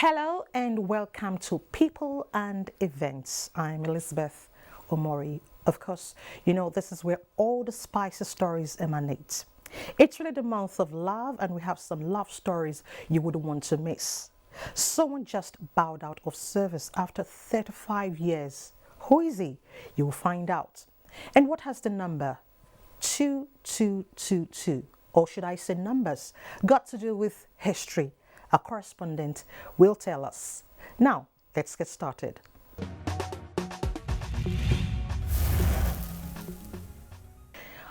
Hello and welcome to People and Events. I'm Elizabeth Omori. Of course, you know this is where all the spicy stories emanate. It's really the month of love and we have some love stories you wouldn't want to miss. Someone just bowed out of service after 35 years. Who is he? You will find out. And what has the number 2222, or should I say numbers, got to do with history? Our correspondent will tell us. Now, let's get started.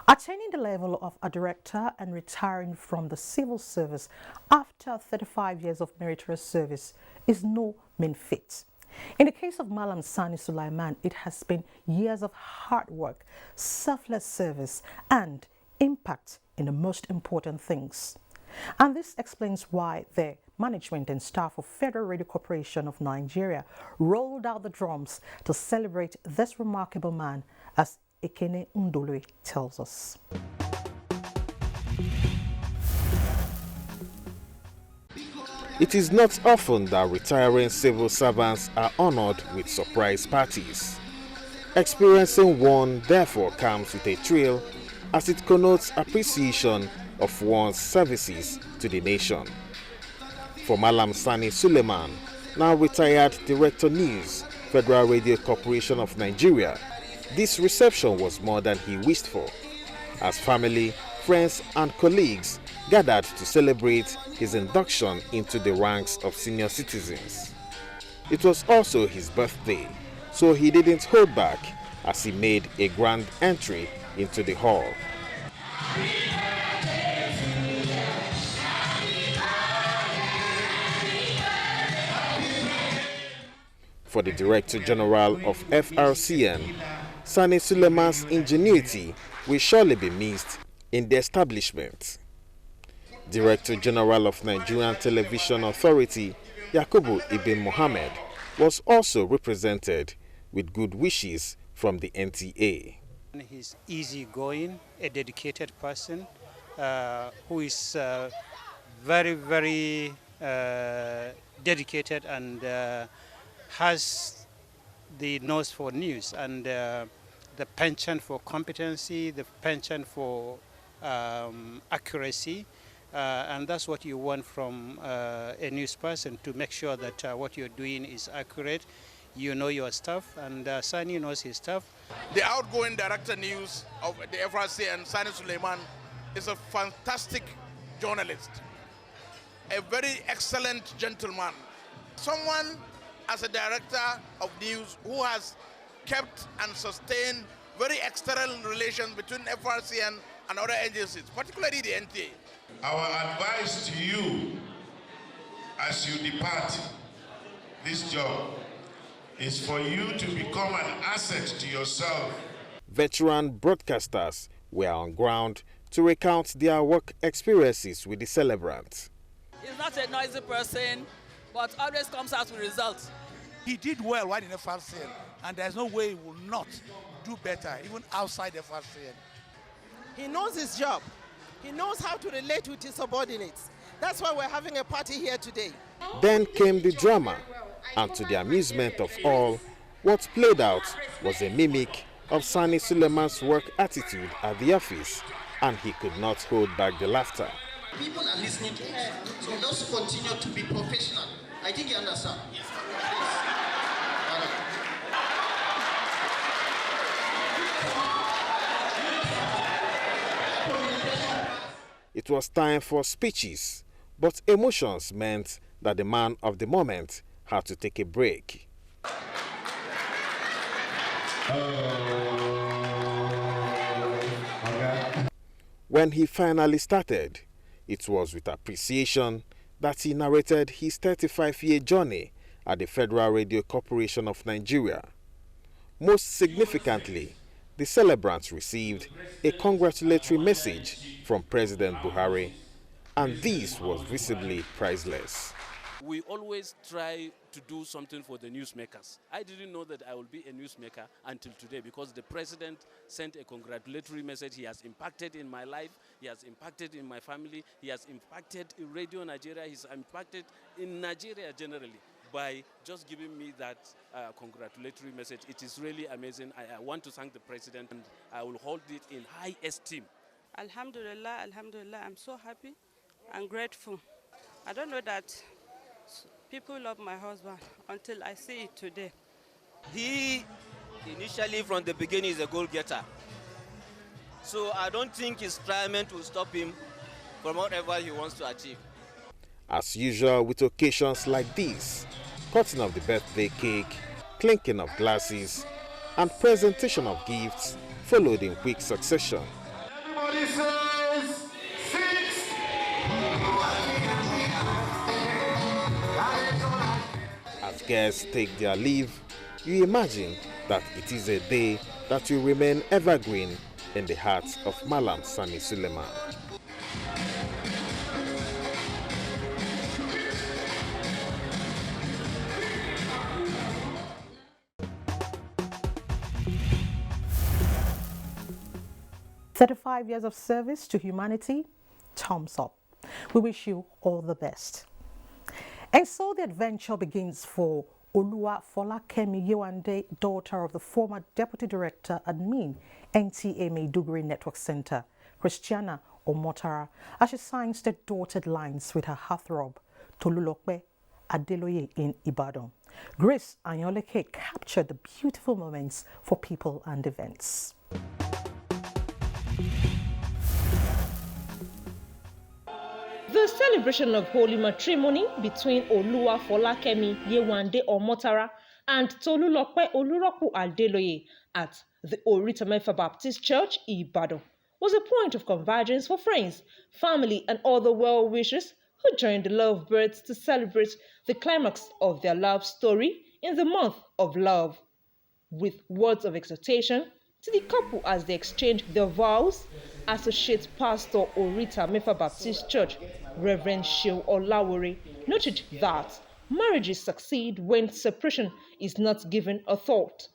Attaining the level of a director and retiring from the civil service after 35 years of meritorious service is no mean feat. In the case of Malam Suleiman, it has been years of hard work, selfless service, and impact in the most important things. And this explains why the management and staff of Federal Radio Corporation of Nigeria rolled out the drums to celebrate this remarkable man, as Ekene Ndolue tells us. It is not often that retiring civil servants are honored with surprise parties. Experiencing one therefore comes with a thrill, as it connotes appreciation of one's services to the nation. For Malam Suleiman, now retired Director News, Federal Radio Corporation of Nigeria, this reception was more than he wished for, as family, friends and colleagues gathered to celebrate his induction into the ranks of senior citizens. It was also his birthday, so he didn't hold back as he made a grand entry into the hall. For the Director General of FRCN, Sani Suleiman's ingenuity will surely be missed in the establishment. Director General of Nigerian Television Authority, Yakubu Ibn Mohammed, was also represented with good wishes from the NTA. He's easygoing, a dedicated person who is very dedicated and has the nose for news and the penchant for competency, the penchant for accuracy, and that's what you want from a news person, to make sure that what you're doing is accurate. You know your stuff, and Sani knows his stuff. The outgoing Director News of the FRC and Sani Suleiman is a fantastic journalist, a very excellent gentleman, someone as a Director of News who has kept and sustained very excellent relations between FRC and other agencies, particularly the NTA. Our advice to you as you depart this job is for you to become an asset to yourself. Veteran broadcasters were on ground to recount their work experiences with the celebrant. He's not a noisy person, but always comes out with results. He did well while in FRCN, and there's no way he will not do better, even outside FRCN. He knows his job. He knows how to relate with his subordinates. That's why we're having a party here today. Then came the drama, and to the amusement of all, what played out was a mimic of Sani Suleiman's work attitude at the office, and he could not hold back the laughter. People are listening to us, so let's continue to be professional. I think you understand. Yes. It was time for speeches, but emotions meant that the man of the moment had to take a break. When he finally started, it was with appreciation that he narrated his 35-year journey at the Federal Radio Corporation of Nigeria. Most significantly, the celebrants received a congratulatory message from President Buhari, and this was visibly priceless. We always try to do something for the newsmakers. I didn't know that I will be a newsmaker until today, because the president sent a congratulatory message. He has impacted in my life, he has impacted in my family, he has impacted in Radio Nigeria, he's impacted in Nigeria generally by just giving me that congratulatory message. It is really amazing. I want to thank the president, and I will hold it in high esteem. Alhamdulillah, Alhamdulillah, I'm so happy and grateful. I don't know that people love my husband until I see it today. He initially from the beginning is a goal-getter. So I don't think his climate will stop him from whatever he wants to achieve. As usual with occasions like this, cutting of the birthday cake, clinking of glasses, and presentation of gifts followed in quick succession. Everybody says 6. As guests take their leave, you imagine that it is a day that will remain evergreen in the hearts of Malam Sani Suleiman. "35 years of service to humanity, thumbs up. We wish you all the best." And so the adventure begins for Oluwa Folakemi Yewande, daughter of the former Deputy Director Admin, NTA Maiduguri Network Center, Christiana Omotara, as she signs the dotted lines with her heartthrob, Tolulokpe Adeloye in Ibadan. Grace Anyoleke captured the beautiful moments for people and events. The celebration of holy matrimony between Oluwa Folakemi Yewande Omotara and Tolulokpe Oluropu Adeloye at the Oritamefa Baptist Church, Ibadan, was a point of convergence for friends, family, and other well-wishers who joined the lovebirds to celebrate the climax of their love story in the month of love. With words of exhortation to the couple as they exchanged their vows, Associate Pastor Oritamefa Baptist Church, Reverend Shew Olawore, noted that marriages succeed when separation is not given a thought.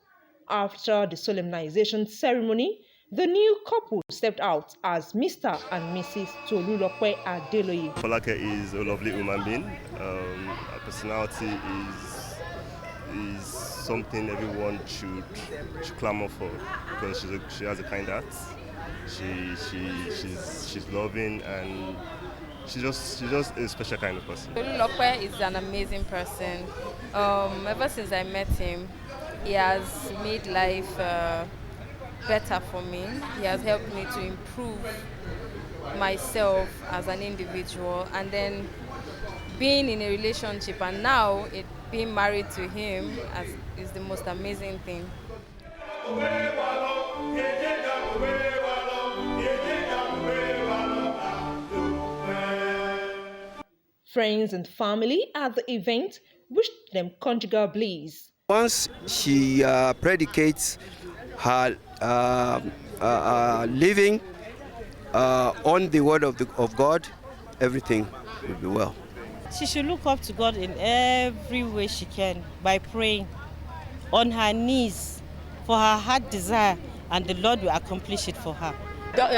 After the solemnization ceremony, the new couple stepped out as Mr. and Mrs. Tolulokpe Adeloye. Folake is a lovely human being. Her personality is something everyone should clamor for, because she has a kind heart. She's loving, and she's just a special kind of person. Tolulokpe is an amazing person. Ever since I met him, he has made life better for me. He has helped me to improve myself as an individual, and then being in a relationship and now being married to him is the most amazing thing. Friends and family at the event wished them conjugal bliss. Once she predicates her living on the word of God, everything will be well. She should look up to God in every way she can by praying on her knees for her heart desire, and the Lord will accomplish it for her.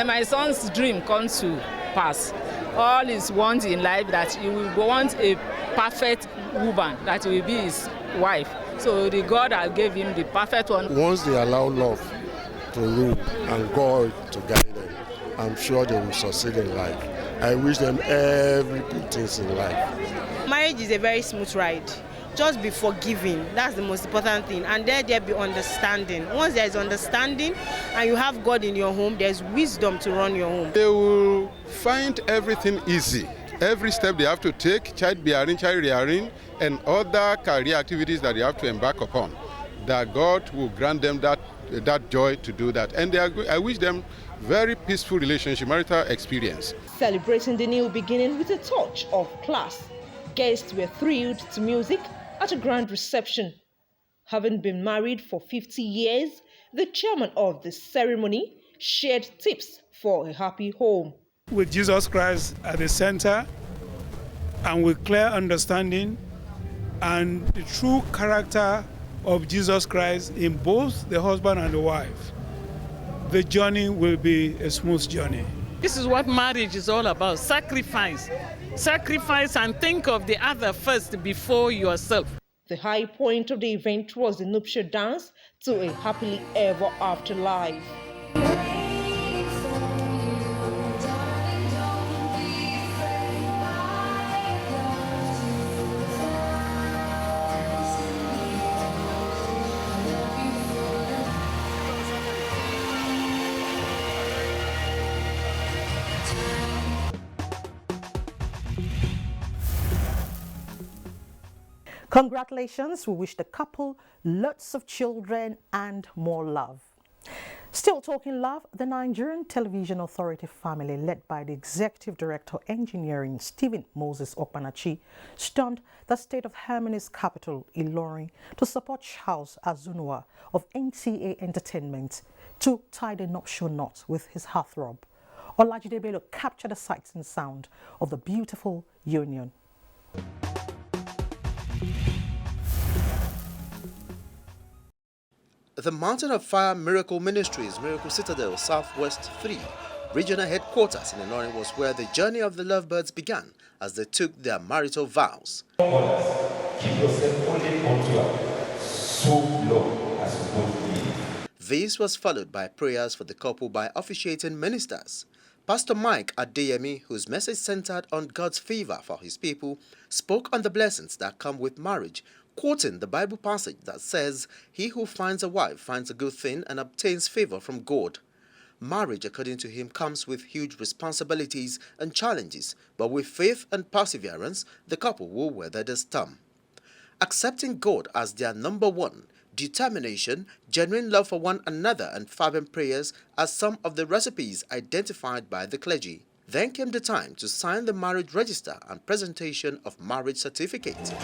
My son's dream comes to pass. All his wants in life, that he will want a perfect woman that will be his wife. So the God has gave him the perfect one. Once they allow love to rule and God to guide them, I'm sure they will succeed in life. I wish them every good things in life. Marriage is a very smooth ride. Just be forgiving. That's the most important thing. And there be understanding. Once there is understanding and you have God in your home, there's wisdom to run your home. They will find everything easy. Every step they have to take, child bearing, child rearing, and other career activities that they have to embark upon, that God will grant them that joy to do that. And I wish them very peaceful relationship, marital experience. Celebrating the new beginning with a touch of class, guests were thrilled to music at a grand reception. Having been married for 50 years, the chairman of the ceremony shared tips for a happy home. With Jesus Christ at the center, and with clear understanding and the true character of Jesus Christ in both the husband and the wife, the journey will be a smooth journey. This is what marriage is all about, sacrifice. Sacrifice and think of the other first before yourself. The high point of the event was the nuptial dance to a happily ever after life. Congratulations, we wish the couple lots of children and more love. Still talking love, the Nigerian Television Authority family, led by the Executive Director Engineering Stephen Moses Okpanachi, stormed the state of Harmony's capital, Ilorin, to support Charles Azunwa of NTA Entertainment to tie the nuptial knot with his heartthrob. Olajide Bello captured the sights and sound of the beautiful union. The Mountain of Fire Miracle Ministries, Miracle Citadel, Southwest 3, regional headquarters in Ilorin was where the journey of the lovebirds began as they took their marital vows. Keep yourself only unto her, so long as you both live. This was followed by prayers for the couple by officiating ministers. Pastor Mike Adeyemi, whose message centered on God's favor for his people, spoke on the blessings that come with marriage, quoting the Bible passage that says, "He who finds a wife finds a good thing and obtains favor from God." Marriage, according to him, comes with huge responsibilities and challenges, but with faith and perseverance, the couple will weather the storm. Accepting God as their number one, determination, genuine love for one another, and fervent prayers are some of the recipes identified by the clergy. Then came the time to sign the marriage register and presentation of marriage certificate.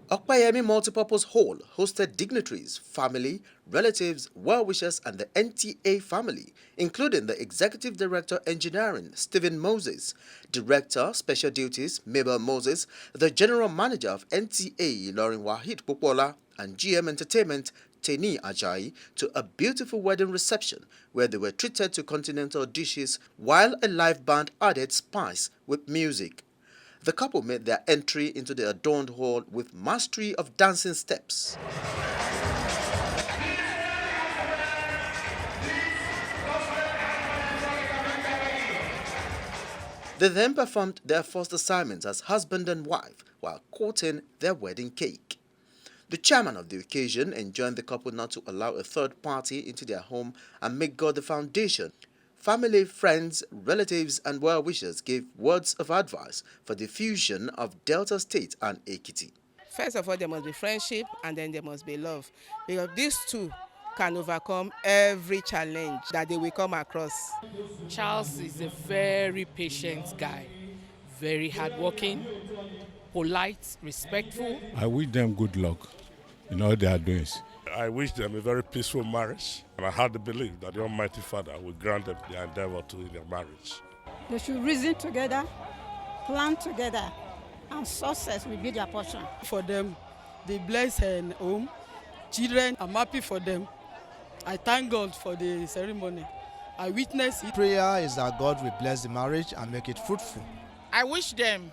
Okpayemi Multipurpose Hall hosted dignitaries, family, relatives, well-wishers and the NTA family, including the Executive Director Engineering, Stephen Moses, Director, Special Duties, Mabel Moses, the General Manager of NTA, Lauren Wahid Popola, and GM Entertainment, Teni Ajayi, to a beautiful wedding reception where they were treated to continental dishes while a live band added spice with music. The couple made their entry into the adorned hall with mastery of dancing steps. They then performed their first assignments as husband and wife while courting their wedding cake. The chairman of the occasion enjoined the couple not to allow a third party into their home and make God the foundation. Family, friends, relatives, and well-wishers gave words of advice for the fusion of Delta State and Ekiti. First of all, there must be friendship and then there must be love. Because these two can overcome every challenge that they will come across. Charles is a very patient guy, very hardworking, polite, respectful. I wish them good luck in all their doings. I wish them a very peaceful marriage, and I had the belief that the Almighty Father will grant them their endeavor to their marriage. They should reason together, plan together, and success will be their portion. For them, they bless her home. Children, I'm happy for them. I thank God for the ceremony. I witnessed it. Prayer is that God will bless the marriage and make it fruitful. I wish them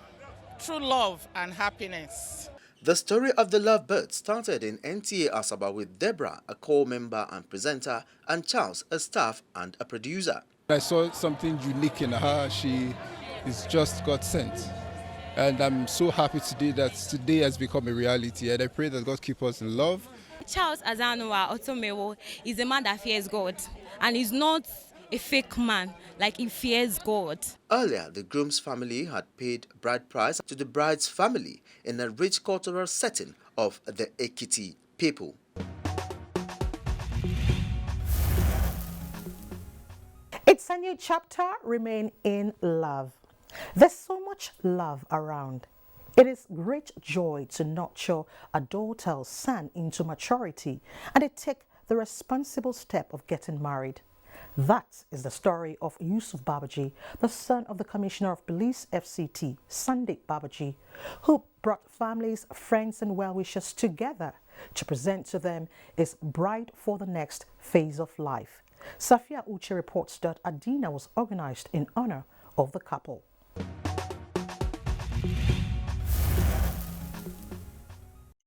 true love and happiness. The story of the lovebirds started in NTA Asaba with Deborah, a core member and presenter, and Charles, a staff and a producer. I saw something unique in her. She is just God sent. And I'm so happy today that today has become a reality. And I pray that God keep us in love. Charles Azunwa Otomewo is a man that fears God. And he's not a fake man, like he fears God. Earlier, the groom's family had paid bride price to the bride's family in a rich cultural setting of the Ekiti people. It's a new chapter, remain in love. There's so much love around. It is great joy to nurture a daughter's son into maturity and they take the responsible step of getting married. That is the story of Yusuf Babaji, the son of the Commissioner of Police FCT, Sunday Babaji, who brought families, friends and well-wishers together to present to them his bride for the next phase of life. Safia Uche reports that a dinner was organized in honor of the couple.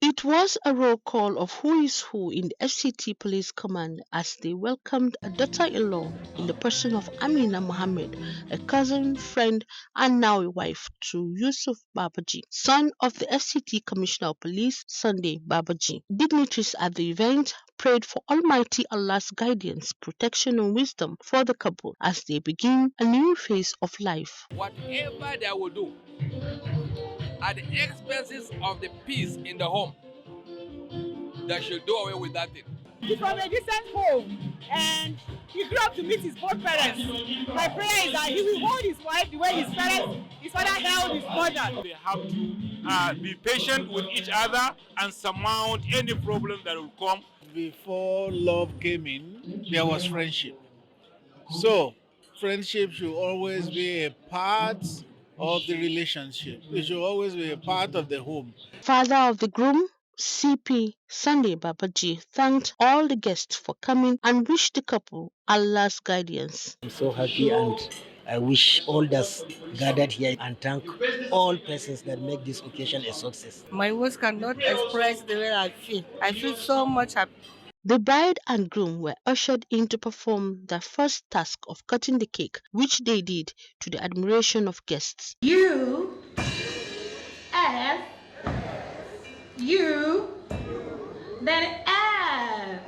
It was a roll call of who is who in the FCT Police Command as they welcomed a daughter-in-law in the person of Amina Mohammed, a cousin, friend, and now a wife to Yusuf Babaji, son of the FCT Commissioner of Police, Sunday Babaji. Dignitaries at the event prayed for Almighty Allah's guidance, protection, and wisdom for the couple as they begin a new phase of life. Whatever they will do at the expenses of the peace in the home, they should do away with that thing. He's from a decent home and he grew up to meet his both parents. My prayer is that he will hold his wife the way his father held his mother. They have to be patient with each other and surmount any problem that will come. Before love came in, there was friendship. So, friendship should always be a part of the relationship. It should always be a part of the home. Father of the groom, CP Sunday Babaji, thanked all the guests for coming and wished the couple Allah's guidance. I'm so happy and I wish all that's gathered here and thank all persons that make this occasion a success. My words cannot express the way I feel. I feel so much happy. The bride and groom were ushered in to perform their first task of cutting the cake, which they did to the admiration of guests. You, then F.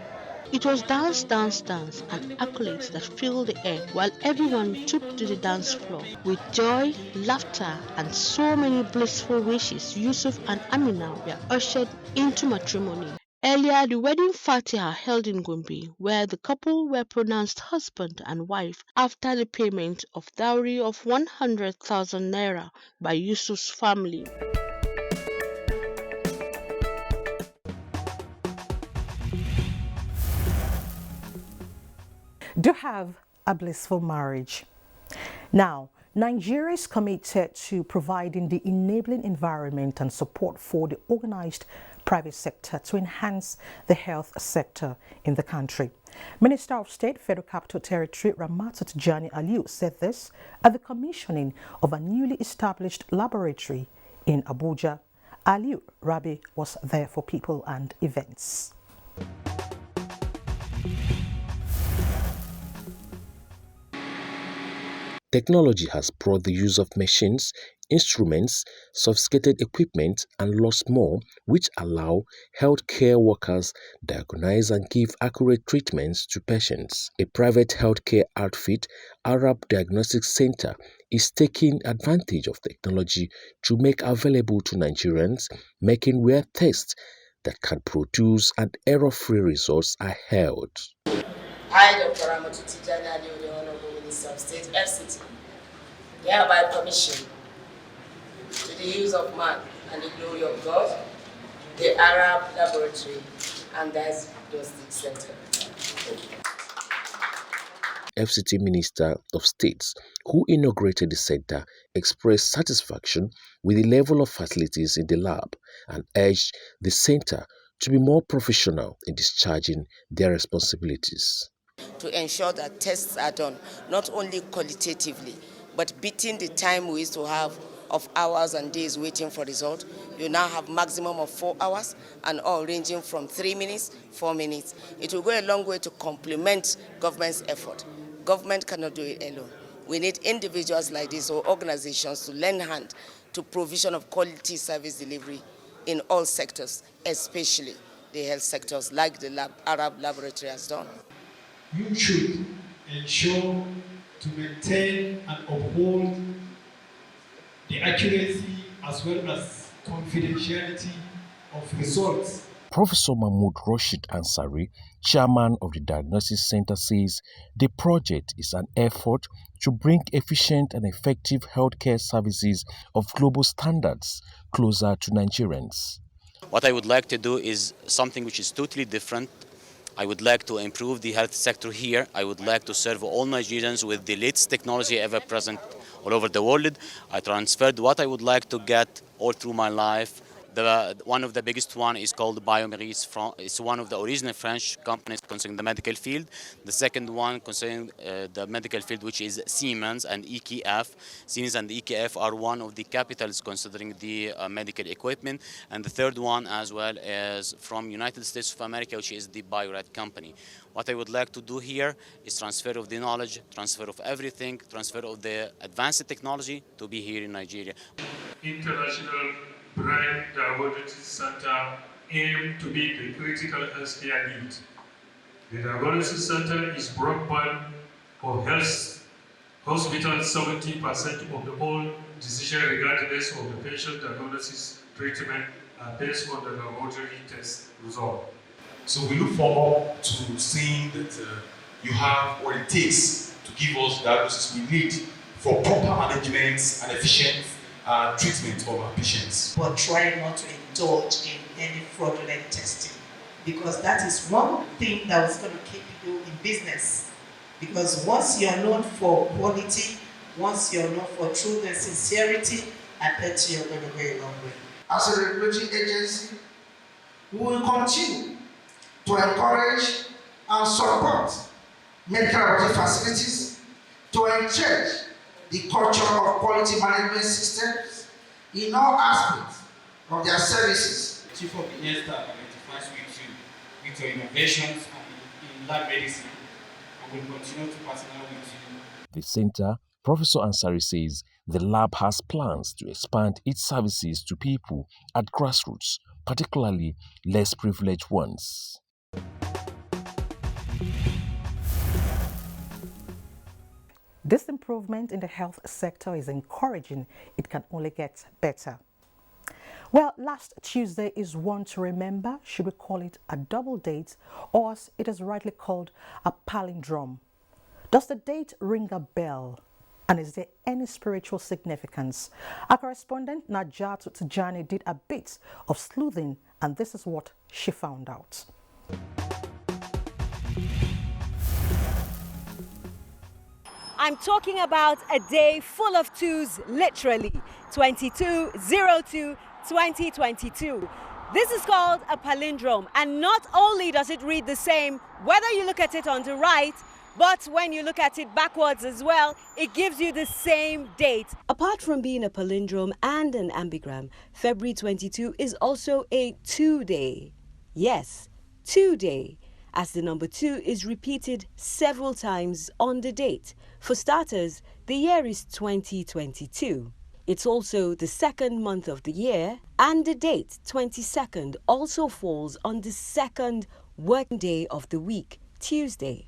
It was dance, dance, dance and accolades that filled the air while everyone took to the dance floor. With joy, laughter and so many blissful wishes, Yusuf and Amina were ushered into matrimony. Earlier, the wedding fatiha held in Gombe, where the couple were pronounced husband and wife after the payment of dowry of 100,000 naira by Yusuf's family. Do have a blissful marriage. Now, Nigeria is committed to providing the enabling environment and support for the organized private sector to enhance the health sector in the country. Minister of State, Federal Capital Territory, Ramatu Tijani Aliu said this at the commissioning of a newly established laboratory in Abuja. Aliu Rabi was there for people and events. Technology has brought the use of machines, instruments, sophisticated equipment, and lots more, which allow healthcare workers diagnose and give accurate treatments to patients. A private healthcare outfit, Arab Diagnostic Center, is taking advantage of technology to make available to Nigerians, making rare tests that can produce an error-free results are held. I, Dr. Ramatu Tijani Aliu, the Honorable Minister of State, FCT, hereby commission to the use of man and the glory of God, the Arab Laboratory and Diagnostic Center. FCT Minister of State, who inaugurated the center, expressed satisfaction with the level of facilities in the lab and urged the center to be more professional in discharging their responsibilities. To ensure that tests are done, not only qualitatively, but beating the time we used to have of hours and days waiting for result. You now have maximum of 4 hours and all ranging from 3 minutes, 4 minutes. It will go a long way to complement government's effort. Government cannot do it alone. We need individuals like this or organizations to lend hand to provision of quality service delivery in all sectors, especially the health sectors like the Arab Laboratory has done. You should ensure to maintain and uphold the accuracy as well as confidentiality of results. Professor Mahmoud Rashid Ansari, chairman of the Diagnosis Center, says the project is an effort to bring efficient and effective healthcare services of global standards closer to Nigerians. What I would like to do is something which is totally different. I would like to improve the health sector here. I would like to serve all Nigerians with the latest technology ever present all over the world. I transferred what I would like to get all through my life. One of the biggest one is called Biomeris. It's one of the original French companies concerning the medical field. The second one concerning the medical field, which is Siemens and EKF. Siemens and EKF are one of the capitals considering the medical equipment. And the third one as well is from United States of America, which is the Bioret company. What I would like to do here is transfer of the knowledge, transfer of everything, transfer of the advanced technology to be here in Nigeria. International Brain Diabetes Center aim to meet the critical healthcare needs. The Diabetes Center is broadband for health hospitals. 70% of the all decisions regardless of the patient diagnosis treatment are based on the laboratory test result. So we look forward to seeing that you have what it takes to give us the diagnosis we need for proper management and efficient treatment of our patients. But try not to indulge in any fraudulent testing, because that is one thing that was going to keep you in business. Because once you're known for quality, once you're known for truth and sincerity, I bet you're going to go a long way. As a regulatory agency, we will continue to encourage and support medical laboratory facilities to entrench the culture of quality management systems in all aspects of their services. The Chief of the Health Staff identifies with you with your innovations in lab medicine and will continue to partner with you. The center, Professor Ansari says, the lab has plans to expand its services to people at grassroots, particularly less privileged ones. This improvement in the health sector is encouraging. It can only get better. Well, last Tuesday is one to remember. Should we call it a double date, or as it is rightly called, a palindrome? Does the date ring a bell? And is there any spiritual significance? Our correspondent Najat Tijani did a bit of sleuthing, and this is what she found out. I'm talking about a day full of twos, literally, 22/02/2022. This is called a palindrome, and not only does it read the same whether you look at it on the right, but when you look at it backwards as well, it gives you the same date. Apart from being a palindrome and an ambigram, February 22 is also a two-day. Yes, two-day, as the number 2 is repeated several times on the date. For starters, the year is 2022. It's also the second month of the year, and the date, 22nd, also falls on the second working day of the week, Tuesday.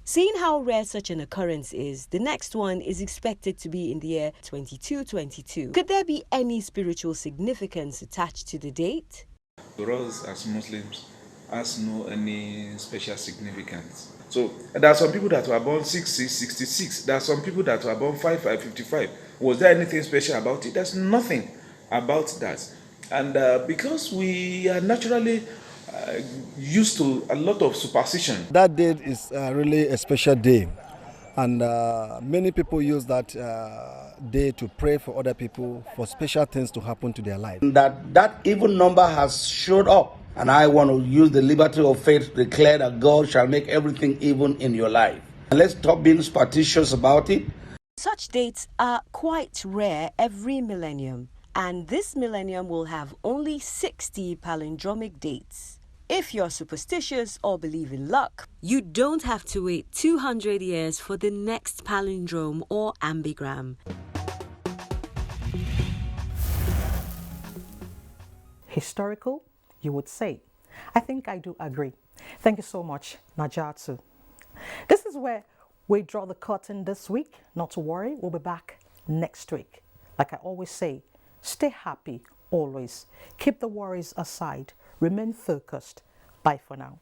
Seeing how rare such an occurrence is, the next one is expected to be in the year 2222. Could there be any spiritual significance attached to the date? For us as Muslims, has no any special significance. So there are some people that were born 66, 66. There are some people that were born 55, 55. Was there anything special about it? There's nothing about that. And because we are naturally used to a lot of superstition. That date is really a special day. And many people use that day to pray for other people, for special things to happen to their life. That evil number has showed up. And I want to use the liberty of faith to declare that God shall make everything even in your life. And let's stop being superstitious about it. Such dates are quite rare every millennium, and this millennium will have only 60 palindromic dates. If you're superstitious or believe in luck, you don't have to wait 200 years for the next palindrome or ambigram. Historical, you would say. I think I do agree. Thank you so much, Najatu. This is where we draw the curtain this week. Not to worry, we'll be back next week. Like I always say, stay happy always. Keep the worries aside. Remain focused. Bye for now.